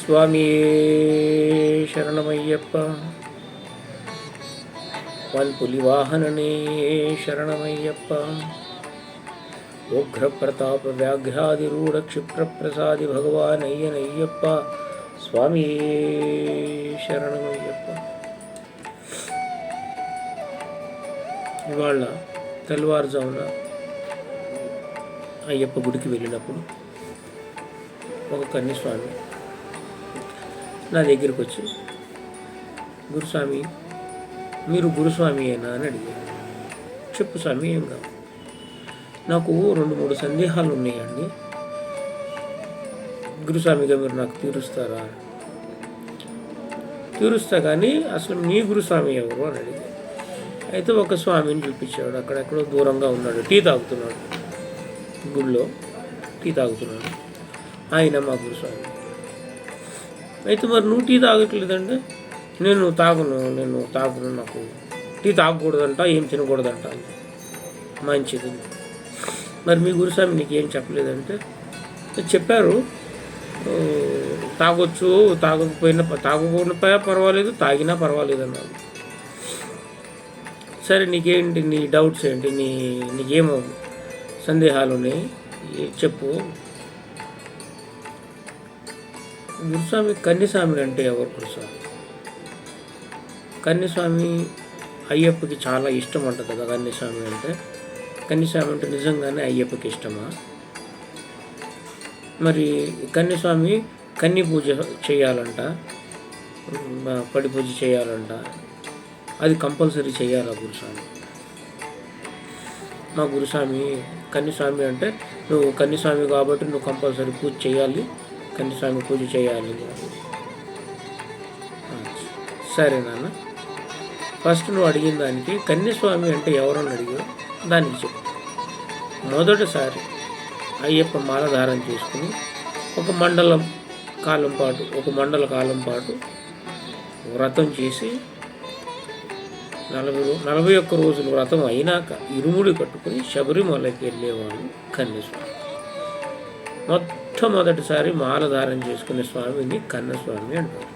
స్వామియే శరణమయ్యప్ప. వల్పులి వాహననే శరణమయ్యప్ప. ఉగ్ర ప్రతాప వ్యాఘ్రాదిరూఢ క్షిప్రప్రసాది భగవానయ్యనయ్యప్ప. స్వామియే శరణమయ్యప్ప. ఇవాళ తెల్లవారుజామున అయ్యప్ప గుడికి వెళ్ళినప్పుడు ఒక కన్యస్వామి నా దగ్గరికి వచ్చి, గురుస్వామి మీరు గురుస్వామియేనా అని అడిగారు. చెప్పు స్వామి, ఏం కాదు, నాకు 2-3 సందేహాలు ఉన్నాయండి, గురుస్వామిగా మీరు నాకు తీరుస్తారా? తీరుస్తా, కానీ అసలు మీ గురుస్వామి ఎవరు అని అడిగారు. అయితే ఒక స్వామిని చూపించాడు, అక్కడెక్కడో దూరంగా ఉన్నాడు, టీ తాగుతున్నాడు, గుడిలో టీ తాగుతున్నాడు, ఆయన మా గురుస్వామి. అయితే మరి నువ్వు టీ తాగట్లేదంటే, నేను తాగను, నాకు టీ తాగకూడదంట, ఏం తినకూడదంట. మంచిది, మరి మీ గురుస్వామి నీకు ఏం చెప్పలేదంటే, చెప్పారు తాగొచ్చు, తాగకపోయినా పర్వాలేదు, తాగినా పర్వాలేదు అన్నాడు. సరే, నీకేంటి, నీ డౌట్స్ ఏంటి, నీకేమో సందేహాలు ఉన్నాయి, చెప్పు. గురుస్వామి కన్యస్వామి అంటే ఎవరు? గురుస్వామి కన్యస్వామి అయ్యప్పకి చాలా ఇష్టం అంట కదా. కన్యస్వామి అంటే నిజంగానే అయ్యప్పకి ఇష్టమా? మరి కన్యస్వామి కన్య పూజ చేయాలంట, పడి పూజ చేయాలంట, అది కంపల్సరీ చేయాలా గురుస్వామి? మా గురుస్వామి కన్యస్వామి అంటే నువ్వు కన్యస్వామి కాబట్టి నువ్వు కంపల్సరీ పూజ చేయాలి, కన్యస్వామి పూజ చేయాలి. సరే నాన్న, ఫస్ట్ నువ్వు అడిగిన దానికి కన్యస్వామి అంటే ఎవరని అడిగావు, దానికి చెప్పు. మొదటిసారి అయ్యప్ప మాలధారణ చేసుకుని ఒక మండల కాలం పాటు వ్రతం చేసి 41 రోజులు వ్రతం అయినాక ఇరుముడి కట్టుకుని శబరిమలకి వెళ్ళేవాడు కన్యస్వామి. మొట్టమొదటిసారి మాలధారణ చేసుకునే స్వామిని కన్యస్వామి అంటారు.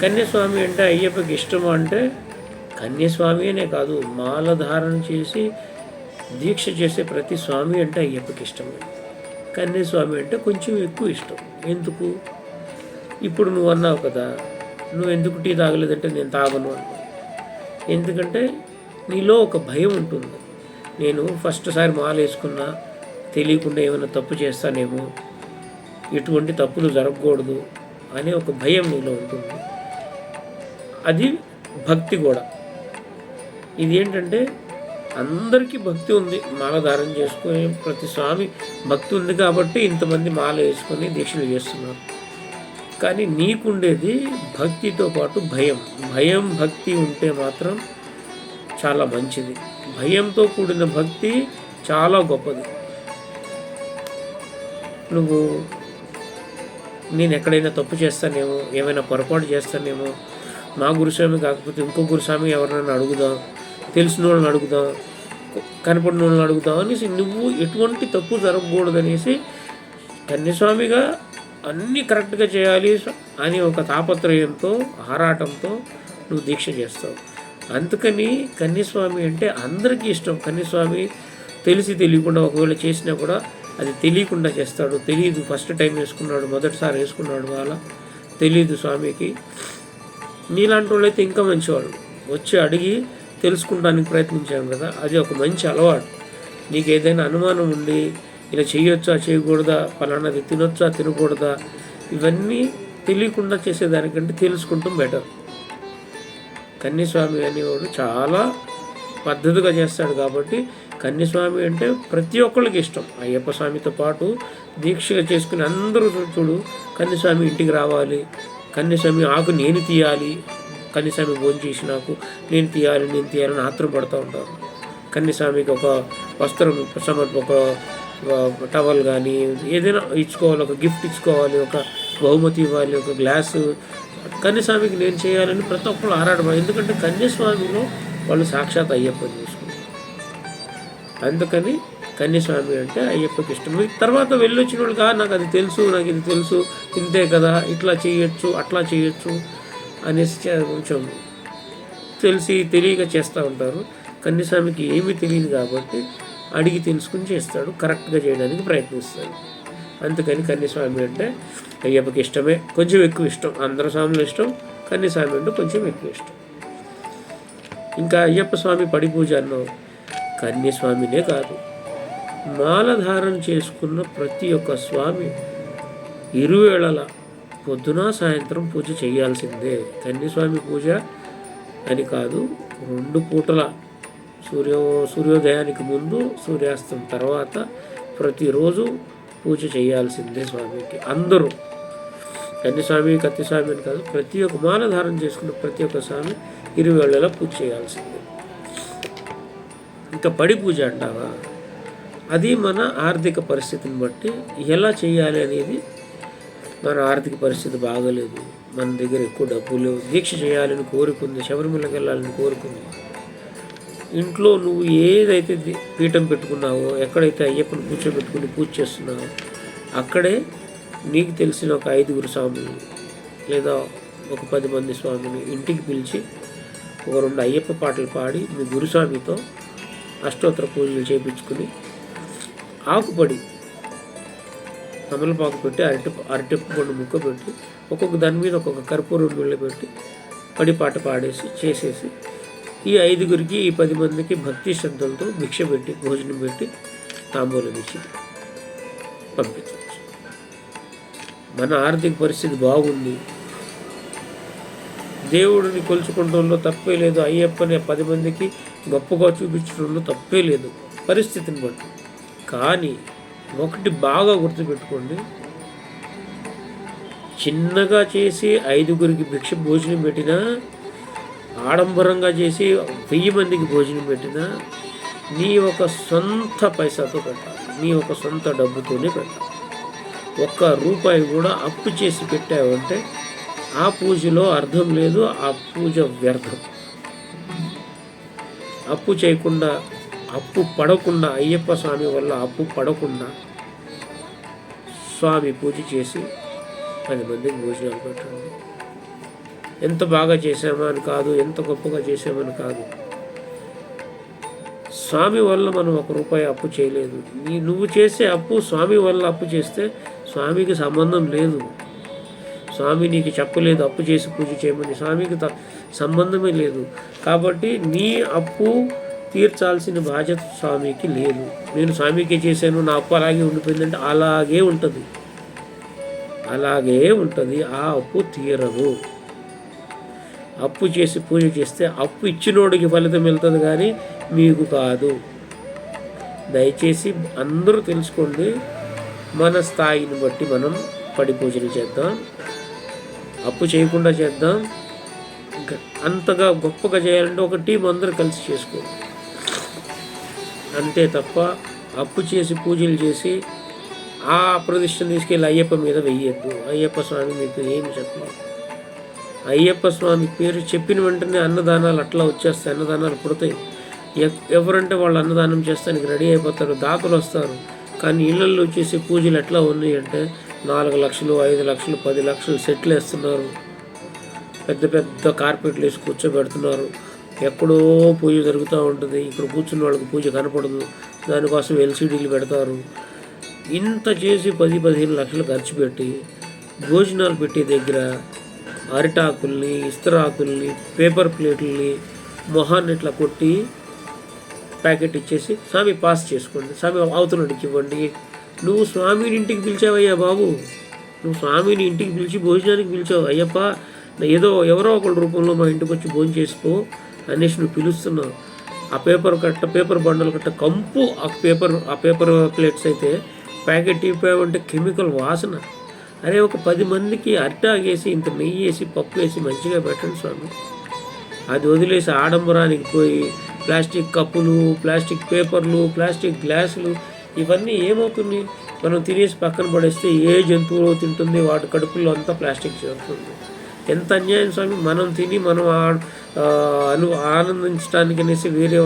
కన్యస్వామి అంటే అయ్యప్పకి ఇష్టము అంటే కన్యస్వామి అనే కాదు, మాలధారణ చేసి దీక్ష చేసే ప్రతి స్వామి అంటే అయ్యప్పకి ఇష్టమే. కన్యస్వామి అంటే కొంచెం ఎక్కువ ఇష్టం. ఎందుకు? ఇప్పుడు నువ్వు అన్నావు కదా, నువ్వు ఎందుకు టీ తాగలేదంటే నేను తాగను అన్నావు. ఎందుకంటే నీలో ఒక భయం ఉంటుంది, నేను ఫస్ట్ సారి మాల వేసుకున్నా తెలియకుండా ఏమైనా తప్పు చేస్తానేమో, ఎటువంటి తప్పులు జరగకూడదు అనే ఒక భయం నీలో ఉంటుంది. అది భక్తి కూడా. ఇది ఏంటంటే అందరికీ భక్తి ఉంది, మాల ధారణ చేసుకుని ప్రతి స్వామి భక్తి ఉంది కాబట్టి ఇంతమంది మాల వేసుకొని దీక్షలు చేస్తున్నారు. కానీ నీకుండేది భక్తితో పాటు భయం. భక్తి ఉంటే మాత్రం చాలా మంచిది. భయంతో కూడిన భక్తి చాలా గొప్పది. నేను ఎక్కడైనా తప్పు చేస్తానేమో, ఏమైనా పొరపాటు చేస్తానేమో, మా గురుస్వామి కాకపోతే ఇంకో గురుస్వామి ఎవరినైనా అడుగుదాం, తెలిసిన వాళ్ళని అడుగుదాం, కనపడిన వాళ్ళని అడుగుదాం అనేసి నువ్వు ఎటువంటి తప్పు జరగకూడదనేసి కన్యస్వామిగా అన్నీ కరెక్ట్గా చేయాలి అని ఒక తాపత్రయంతో, ఆరాటంతో నువ్వు దీక్ష చేస్తావు. అందుకని కన్యస్వామి అంటే అందరికీ ఇష్టం. కన్యస్వామి తెలియకుండా ఒకవేళ చేసినా కూడా అది తెలియకుండా చేస్తాడు. తెలియదు, ఫస్ట్ టైం వేసుకున్నాడు, మొదటిసారి వేసుకున్నాడు, అలా తెలియదు స్వామికి. నీలాంటి వాళ్ళు అయితే ఇంకా మంచివాళ్ళు, వచ్చి అడిగి తెలుసుకుంటానికి ప్రయత్నించాం కదా, అది ఒక మంచి అలవాటు. నీకు ఏదైనా అనుమానం ఉండి ఇలా చేయొచ్చా చేయకూడదా, పలానాది తినొచ్చా తినకూడదా, ఇవన్నీ తెలియకుండా చేసేదానికంటే తెలుసుకుంటాం బెటర్. కన్యస్వామి అనేవాడు చాలా పద్ధతిగా చేస్తాడు కాబట్టి కన్యస్వామి అంటే ప్రతి ఒక్కళ్ళకి ఇష్టం. అయ్యప్ప స్వామితో పాటు దీక్షగా చేసుకుని అందరూ చూడు, కన్యస్వామి ఇంటికి రావాలి, కన్యస్వామి ఆకు నేను తీయాలి, కన్యస్వామి భోజనం చేసి నాకు నేను తీయాలని ఆత్రపడుతూ ఉంటారు. కన్యస్వామికి ఒక వస్త్రం ఒక టవల్ కానీ ఏదైనా ఇచ్చుకోవాలి, ఒక గిఫ్ట్ ఇచ్చుకోవాలి, ఒక బహుమతి ఇవ్వాలి, ఒక గ్లాసు కన్యస్వామికి నేను చేయాలని ప్రతి ఒక్కరు ఆరాటపడాలి. ఎందుకంటే కన్యస్వామిలో వాళ్ళు సాక్షాత్ అయ్యప్పని చూసుకుంటారు. అందుకని కన్యస్వామి అంటే అయ్యప్పకి ఇష్టం. తర్వాత వెళ్ళొచ్చిన వాళ్ళు నాకు అది తెలుసు, నాకు ఇది తెలుసు, ఇంతే కదా, ఇట్లా చేయొచ్చు అట్లా చేయొచ్చు అనేసి కొంచెం తెలియక చేస్తూ ఉంటారు. కన్యస్వామికి ఏమీ తెలియదు కాబట్టి అడిగి తెలుసుకుని చేస్తాడు, కరెక్ట్గా చేయడానికి ప్రయత్నిస్తాడు. అందుకని కన్యస్వామి అంటే అయ్యప్పకి ఇష్టమే, కొంచెం ఎక్కువ ఇష్టం. అందరూ స్వాములు ఇష్టం, కన్యస్వామి అంటే కొంచెం ఎక్కువ ఇష్టం. ఇంకా అయ్యప్ప స్వామి పడి పూజ అన్నాం. కన్యస్వామినే కాదు, మాల ధారణ చేసుకున్న ప్రతి ఒక్క స్వామి ఇరువేళల పొద్దున సాయంత్రం పూజ చేయాల్సిందే. కన్యస్వామి పూజ అని కాదు, 2 పూటల సూర్యోదయానికి ముందు, సూర్యాస్తం తర్వాత ప్రతిరోజు పూజ చేయాల్సిందే స్వామికి. అందరూ కన్యస్వామి కత్తిస్వామి అని కాదు, ప్రతి ఒక్క మాల ధారణ చేసుకున్న ప్రతి ఒక్క స్వామి ఇరువేళలా పూజ చేయాల్సిందే. ఇంకా పడి పూజ అంటావా, అది మన ఆర్థిక పరిస్థితిని బట్టి ఎలా చేయాలి అనేది. మన ఆర్థిక పరిస్థితి బాగలేదు, మన దగ్గర ఎక్కువ డబ్బులు లేవు, దీక్ష చేయాలని కోరుకుంది, శబరిమలకి వెళ్ళాలని కోరుకుంది, ఇంట్లో నువ్వు ఏదైతే పీఠం పెట్టుకున్నావో, ఎక్కడైతే అయ్యప్పని కూర్చోబెట్టుకుని పూజ చేస్తున్నావో అక్కడే నీకు తెలిసిన ఒక 5 స్వాములు లేదా ఒక 10 మంది స్వామిని ఇంటికి పిలిచి ఒక 2 అయ్యప్ప పాటలు పాడి మీ గురుస్వామితో అష్టోత్తర పూజలు చేయించుకుని ఆకుపడి తమలపాకు పెట్టి అరటి పండు ముక్క పెట్టి ఒక్కొక్క దాని మీద ఒక్కొక్క కర్పూరం బిళ్ళ పెట్టి పడి పాట పాడేసి చేసేసి ఈ 5 ఈ 10 మందికి భక్తి శ్రద్ధలతో భిక్ష పెట్టి భోజనం పెట్టి తాంబూలం ఇచ్చి పంపించవచ్చు. మన ఆర్థిక పరిస్థితి బాగుంది, దేవుడిని కొలుచుకోవడంలో తప్పే లేదు, అయ్యప్పని 10 మందికి గొప్పగా చూపించడంలో తప్పే లేదు పరిస్థితిని బట్టి. కానీ ఒకటి బాగా గుర్తుపెట్టుకోండి, చిన్నగా చేసి 5 భిక్ష భోజనం పెట్టినా, ఆడంబరంగా చేసి 1000 మందికి భోజనం పెట్టినా నీ ఒక సొంత పైసాతో పెట్టాలి, నీ ఒక సొంత డబ్బుతోనే పెట్టాలి. ₹1 కూడా అప్పు చేసి పెట్టావంటే ఆ పూజలో అర్థం లేదు, ఆ పూజ వ్యర్థం. అప్పు చేయకుండా, అప్పు పడకుండా, అయ్యప్ప స్వామి వల్ల అప్పు పడకుండా స్వామి పూజ చేసి 10 మందికి భోజనాలు పెట్టండి. ఎంత బాగా చేసామా అని కాదు, ఎంత గొప్పగా చేసామని కాదు, స్వామి వల్ల మనం ₹1 అప్పు చేయలేదు. నువ్వు చేసే అప్పు స్వామి వల్ల అప్పు చేస్తే స్వామికి సంబంధం లేదు. స్వామి నీకు చెప్పలేదు అప్పు చేసి పూజ చేయమని, స్వామికి సంబంధమే లేదు. కాబట్టి నీ అప్పు తీర్చాల్సిన బాధ్యత స్వామికి లేదు. నేను స్వామికి చేశాను, నా అప్పు అలాగే ఉండిపోయిందంటే అలాగే ఉంటుంది, అలాగే ఉంటుంది. ఆ అప్పు తీరదు. అప్పు చేసి పూజ చేస్తే అప్పు ఇచ్చినోడికి ఫలితం వెళ్తుంది కానీ మీకు కాదు. దయచేసి అందరూ తెలుసుకోండి, మన స్థాయిని బట్టి మనం పడి పూజలు చేద్దాం, అప్పు చేయకుండా చేద్దాం. అంతగా గొప్పగా చేయాలంటే ఒక టీం అందరూ కలిసి చేసుకో, అంతే తప్ప అప్పు చేసి పూజలు చేసి ఆ ప్రతిష్టం తీసుకెళ్ళి అయ్యప్ప మీద వెయ్యొద్దు. అయ్యప్ప స్వామి మీకు ఏమి చెప్పలేదు. అయ్యప్ప స్వామి పేరు చెప్పిన వెంటనే అన్నదానాలు అట్లా వచ్చేస్తాయి, అన్నదానాలు పుడతాయి. ఎవరంటే వాళ్ళు అన్నదానం చేస్తానికి రెడీ అయిపోతారు, దాతలు వస్తారు. కానీ ఇళ్ళల్లో వచ్చేసి పూజలు ఎట్లా ఉన్నాయి అంటే 4 లక్షలు, 5 లక్షలు, 10 లక్షలు సెట్లు వేస్తున్నారు, పెద్ద పెద్ద కార్పెట్లు వేసి కూర్చోబెడుతున్నారు. ఎక్కడో పూజ జరుగుతూ ఉంటుంది, ఇక్కడ కూర్చున్న వాళ్ళకి పూజ కనపడదు, దానికోసం ఎల్సీడీలు పెడతారు. ఇంత చేసి 10-15 లక్షలు ఖర్చు పెట్టి భోజనాలు పెట్టే దగ్గర అరిటాకుల్ని, ఇస్తరాకుల్ని, పేపర్ ప్లేట్లని మొహాన్ని ఇట్లా కొట్టి ప్యాకెట్ ఇచ్చేసి స్వామి పాస్ చేసుకోండి, స్వామి అవతలడికి ఇవ్వండి. నువ్వు స్వామిని ఇంటికి పిలిచావయ్యా బాబు, నువ్వు స్వామిని ఇంటికి పిలిచి భోజనానికి పిలిచావు. అయ్యప్ప ఎవరో ఒకళ్ళ రూపంలో మా ఇంటికి వచ్చి భోజనం చేసుకో అనేసి నువ్వు పిలుస్తున్నావు. ఆ పేపర్ బండలు కట్ట కంపు ఆ పేపర్ ప్లేట్స్ అయితే ప్యాకెట్ ఇవ్వమంటే కెమికల్ వాసన. అరే ఒక 10 మందికి అరిటాగేసి ఇంత నెయ్యి వేసి పప్పు వేసి మంచిగా పెట్టండి స్వామి. అది వదిలేసి ఆడంబరానికి పోయి ప్లాస్టిక్ కప్పులు, ప్లాస్టిక్ పేపర్లు, ప్లాస్టిక్ గ్లాసులు ఇవన్నీ ఏమవుతుంది? మనం తినేసి పక్కన పడేస్తే ఏ జంతువులో తింటుంది, వాటి కడుపుల్లో అంతా ప్లాస్టిక్ చేరుతుంది. ఎంత అన్యాయం స్వామి. మనం తిని మనం ఆనందించడానికి అనేసి వేరే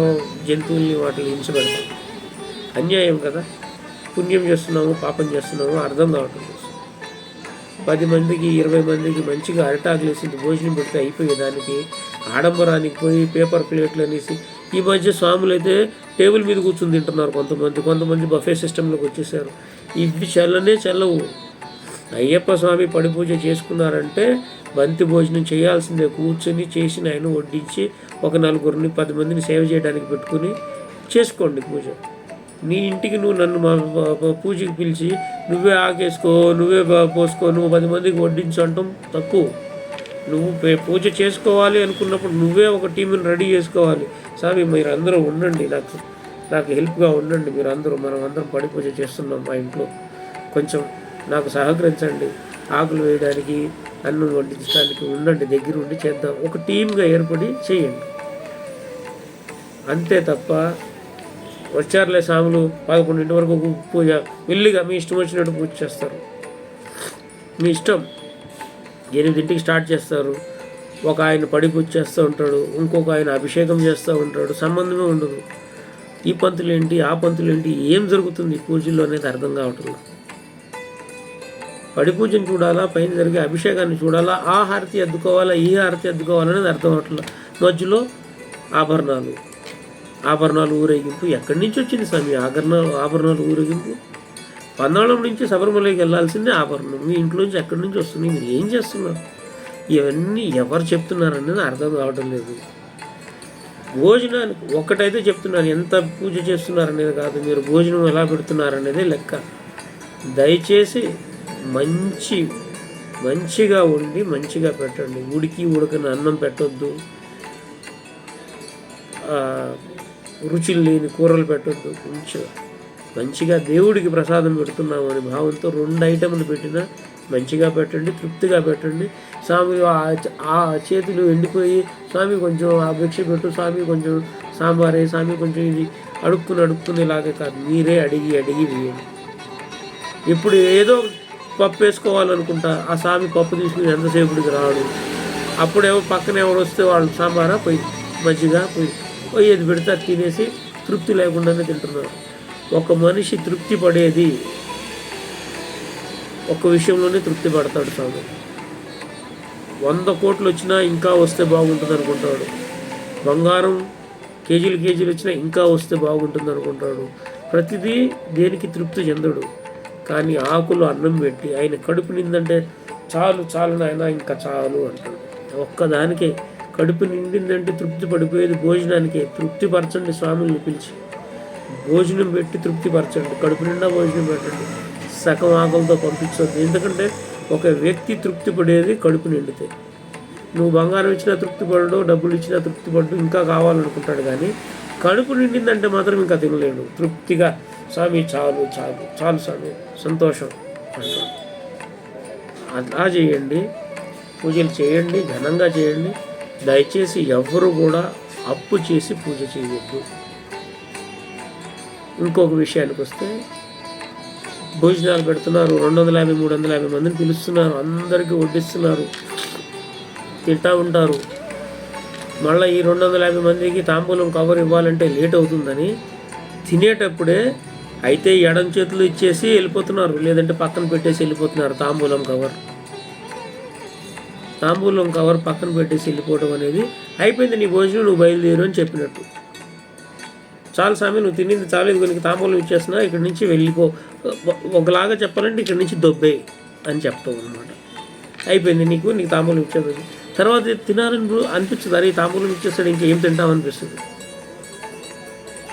జంతువుల్ని వాటిని హింసపెడతాం. అన్యాయం కదా. పుణ్యం చేస్తున్నాము పాపం చేస్తున్నాము అర్థం కావట్లేదు. 10 మందికి 20 మందికి మంచిగా అరిటాకులు వేసింది భోజనం పెడితే అయిపోయేదానికి ఆడంబరానికి పోయి పేపర్ ప్లేట్లు అనేసి ఈ మధ్య స్వాములు అయితే టేబుల్ మీద కూర్చుని తింటున్నారు. కొంతమంది బఫే సిస్టంలోకి వచ్చేసారు. ఇవి చెల్లవు. అయ్యప్ప స్వామి పడి పూజ చేసుకున్నారంటే బంతి భోజనం చేయాల్సిందే. కూర్చొని చేసిన ఆయన వడ్డించి ఒక 4 10 మందిని సేవ చేయడానికి పెట్టుకుని చేసుకోండి పూజ. నీ ఇంటికి నువ్వు నన్ను మా పూజకి పిలిచి నువ్వే ఆకేసుకో, నువ్వే పోసుకో, నువ్వు 10 మందికి వడ్డించు అంటాం తక్కువ. నువ్వు పూజ చేసుకోవాలి అనుకున్నప్పుడు నువ్వే ఒక టీంని రెడీ చేసుకోవాలి. స్వామి మీరు అందరూ ఉండండి, నాకు హెల్ప్గా ఉండండి, మనం అందరం పడి పూజ చేస్తున్నాం మా ఇంట్లో, కొంచెం నాకు సహకరించండి, ఆకులు వేయడానికి అన్నం వడ్డించడానికి ఉండండి, దగ్గర ఉండి చేద్దాం, ఒక టీమ్గా ఏర్పడి చేయండి. అంతే తప్ప వచ్చారులే స్వాములు 11 వరకు పూజ మెల్లిగా మీ ఇష్టం వచ్చినట్టు పూజ చేస్తారు. మీ ఇష్టం. 8 స్టార్ట్ చేస్తారు. ఒక ఆయన పడి పూజ చేస్తూ ఉంటాడు, ఇంకొక ఆయన అభిషేకం చేస్తూ ఉంటాడు, సంబంధమే ఉండదు. ఈ పంతులేంటి ఆ పంతులేంటి ఏం జరుగుతుంది పూజల్లో అనేది అర్థం కావట్లేదు. పడి పూజను చూడాలా, పైన జరిగే అభిషేకాన్ని చూడాలా, ఆ హారతి అద్దుకోవాలా, ఈ హారతి అద్దుకోవాలనేది అర్థం అవట్లేదు. మధ్యలో ఆభరణాలు ఊరేగింపు ఎక్కడి నుంచి వచ్చింది స్వామి? ఆభరణాలు ఊరేగింపు పన్నాళం నుంచి శబరిమలకి వెళ్ళాల్సిందే ఆభరణం. మీ ఇంట్లోంచి ఎక్కడి నుంచి వస్తుంది? మీరు ఏం చేస్తున్నారు? ఇవన్నీ ఎవరు చెప్తున్నారు అనేది అర్థం కావడం లేదు. భోజనానికి ఒక్కటైతే చెప్తున్నాను, ఎంత పూజ చేస్తున్నారనేది కాదు, మీరు భోజనం ఎలా పెడుతున్నారనేదే లెక్క. దయచేసి మంచిగా వండి మంచిగా పెట్టండి. ఉడకని అన్నం పెట్టొద్దు, రుచులు లేని కూరలు పెట్టొద్దు. మంచిగా దేవుడికి ప్రసాదం పెడుతున్నాము అనే భావంతో 2 ఐటెంలు పెట్టినా మంచిగా పెట్టండి, తృప్తిగా పెట్టండి. స్వామి ఆ చేతులు ఎండిపోయి స్వామి కొంచెం ఆ భిక్ష పెట్టు, స్వామి కొంచెం సాంబారే, స్వామి కొంచెం ఇది అడుక్కుని ఇలాగే కాదు, మీరే అడిగి వేయండి. ఇప్పుడు ఏదో పప్పు వేసుకోవాలనుకుంటా, ఆ స్వామి పప్పు తీసుకుని ఎంతసేపుడికి రాడు. అప్పుడేమో పక్కన ఎవరు వస్తే వాళ్ళు సాంబారా పోయి మజ్జిగ పోయి ఏది పెడితే అది తినేసి తృప్తి లేకుండానే తింటున్నారు. ఒక మనిషి తృప్తి పడేది ఒక విషయంలోనే తృప్తి పడతాడు స్వామి. 100 కోట్లు వచ్చినా ఇంకా వస్తే బాగుంటుంది అనుకుంటాడు. బంగారం కేజీలు వచ్చినా ఇంకా వస్తే బాగుంటుంది అనుకుంటాడు. ప్రతిదీ దేనికి తృప్తి చెందడు. కానీ ఆకులు అన్నం పెట్టి ఆయన కడుపు నిందంటే చాలు నాయన ఇంకా చాలు అంటాడు. ఒక్కదానికే కడుపు నిండిందంటే తృప్తి పడిపోయేది భోజనానికే. తృప్తిపరచండి, స్వామిని పిలిచి భోజనం పెట్టి తృప్తిపరచండి. కడుపు నిండా భోజనం పెట్టండి, సగం ఆకలితో పంపించవద్దు. ఎందుకంటే ఒక వ్యక్తి తృప్తి పడేది కడుపు నిండితే. నువ్వు బంగారం ఇచ్చినా తృప్తి పడడు, డబ్బులు ఇచ్చినా తృప్తి పడ్డు, ఇంకా కావాలనుకుంటాడు. కానీ కడుపు నిండిందంటే మాత్రం ఇంకా తినలేడు. తృప్తిగా స్వామి చాలు స్వామి సంతోషం అంటాడు. అలా చేయండి, పూజలు చేయండి, ఘనంగా చేయండి. దయచేసి ఎవ్వరూ కూడా అప్పు చేసి పూజ చేయవద్దు. ఇంకొక విషయానికి వస్తే భోజనాలు పెడుతున్నారు, 250-350 మందిని పిలుస్తున్నారు, అందరికీ వడ్డిస్తున్నారు, తింటూ ఉంటారు. మళ్ళీ ఈ 250 మందికి తాంబూలం కవర్ ఇవ్వాలంటే లేట్ అవుతుందని తినేటప్పుడే అయితే ఎడం చేతులు ఇచ్చేసి వెళ్ళిపోతున్నారు, లేదంటే పక్కన పెట్టేసి వెళ్ళిపోతున్నారు. తాంబూలం కవర్ పక్కన పెట్టేసి వెళ్ళిపోవడం అనేది అయిపోయింది. నీ భోజనం నువ్వు బయలుదేరు అని చెప్పినట్టు. చాలు స్వామి నువ్వు తినింది చాలు, ఇది నీకు తాంబూలం ఇచ్చేస్తున్నా, ఇక్కడి నుంచి వెళ్ళిపో. ఒకలాగా చెప్పాలంటే ఇక్కడి నుంచి దొబ్బే అని చెప్తావు అనమాట. అయిపోయింది, నీకు తాంబూలం ఇచ్చేది. తర్వాత తినాలని అనిపించదు, అరే తాంబూలం ఇచ్చేస్తాడు ఇంకేం తింటామనిపిస్తుంది.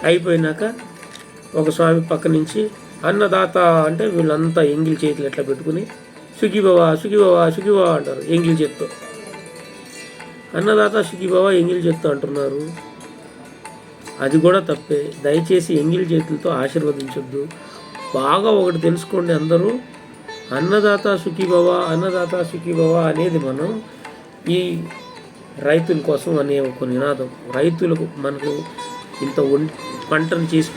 అయిపోయినాక ఒక స్వామి పక్క నుంచి అన్నదాత అంటే వీళ్ళంతా ఎంగిలి చేతులు ఎట్లా పెట్టుకుని సుఖీబావా అంటారు ఎంగిలి చేత్తో. అన్నదాత సుఖీబావా ఎంగిలి చేత్తో అంటున్నారు, అది కూడా తప్పే. దయచేసి ఎంగిలి చేతులతో ఆశీర్వదించొద్దు. బాగా ఒకటి తెలుసుకోండి అందరూ, అన్నదాత సుఖీబావా అనేది మనం ఈ రైతుల కోసం అనే ఒక నినాదం. రైతులకు మనకు ఇంత పంటను చేసి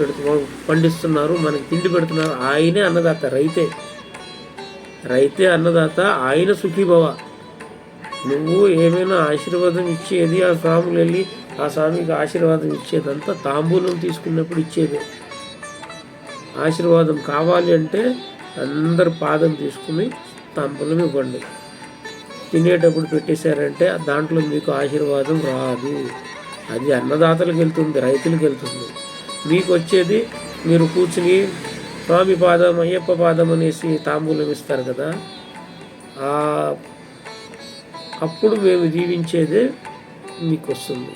పండిస్తున్నారు, మనకి తిండి పెడుతున్నారు, ఆయనే అన్నదాత. రైతే అన్నదాత, ఆయన సుఖీభవ. నువ్వు ఏమైనా ఆశీర్వాదం ఇచ్చేది ఆ స్వాములు వెళ్ళి ఆ స్వామికి ఆశీర్వాదం ఇచ్చేదంతా తాంబూలం తీసుకున్నప్పుడు ఇచ్చేది. ఆశీర్వాదం కావాలి అంటే అందరు పాదం తీసుకుని తాంబూలం ఇవ్వండి. తినేటప్పుడు పెట్టేశారంటే దాంట్లో మీకు ఆశీర్వాదం రాదు. అది అన్నదాతలకు వెళ్తుంది, రైతులకు వెళ్తుంది. మీకు వచ్చేది మీరు కూర్చుని స్వామి పాదం, అయ్యప్ప పాదం అనేసి తాంబూలం ఇస్తారు కదా, అప్పుడు మేము దీవించేదే మీకు వస్తుంది.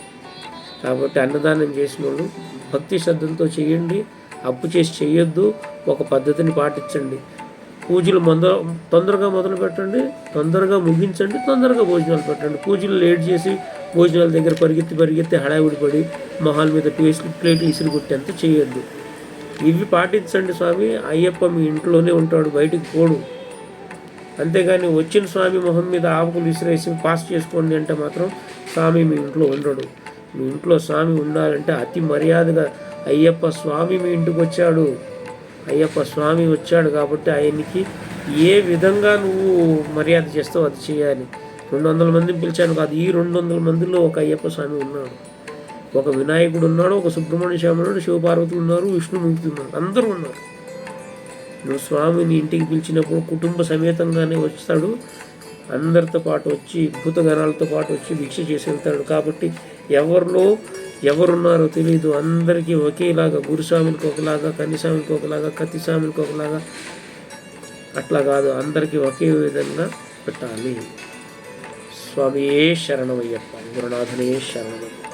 కాబట్టి అన్నదానం చేసిన వాళ్ళు భక్తి శ్రద్ధలతో చేయండి, అప్పు చేసి చేయొద్దు. ఒక పద్ధతిని పాటించండి. పూజలు తొందరగా మొదలు పెట్టండి, తొందరగా ముగించండి, తొందరగా భోజనాలు పెట్టండి. పూజలు లేట్ చేసి భోజనాల దగ్గర పరిగెత్తి హడావిడి పడి మొహాల మీద ప్లేట్లు ఇసురు కొట్టేంత చేయొద్దు. ఇవి పాటించండి. స్వామి అయ్యప్ప మీ ఇంట్లోనే ఉంటాడు, బయటికి పోడు. అంతేగాని వచ్చిన స్వామి మొహం మీద ఆకులు విసిరేసి పాస్ చేసుకోండి అంటే మాత్రం స్వామి మీ ఇంట్లో ఉండడు. మీ ఇంట్లో స్వామి ఉండాలంటే అతి మర్యాదగా అయ్యప్ప స్వామి మీ ఇంటికి వచ్చాడు, అయ్యప్ప స్వామి వచ్చాడు కాబట్టి ఆయనకి ఏ విధంగా నువ్వు మర్యాద చేస్తావు అది చేయాలి. 200 మందిని పిలిచాను కాదు, ఈ 200 మందిలో ఒక అయ్యప్ప స్వామి ఉన్నాడు, ఒక వినాయకుడు ఉన్నాడు, ఒక సుబ్రహ్మణ్య స్వామి ఉన్నాడు, శివపార్వతులు ఉన్నారు, విష్ణుమూర్తి ఉన్నారు, అందరూ ఉన్నారు. నువ్వు స్వామిని ఇంటికి పిలిచినప్పుడు కుటుంబ సమేతంగానే వస్తాడు, అందరితో పాటు వచ్చి భూతగణాలతో పాటు వచ్చి భిక్ష చేసి వెళ్తాడు. కాబట్టి ఎవరిలో ఎవరున్నారో తెలియదు, అందరికీ ఒకేలాగా, గురుస్వామికి ఒకలాగా, కన్యస్వామికి ఒకలాగా, కత్తిస్వామికి ఒకలాగా అట్లా కాదు, అందరికీ ఒకే విధంగా పెట్టాలి. స్వామియే శరణమయ్యప్ప, గురునాథనే శరణమయ్యప్ప.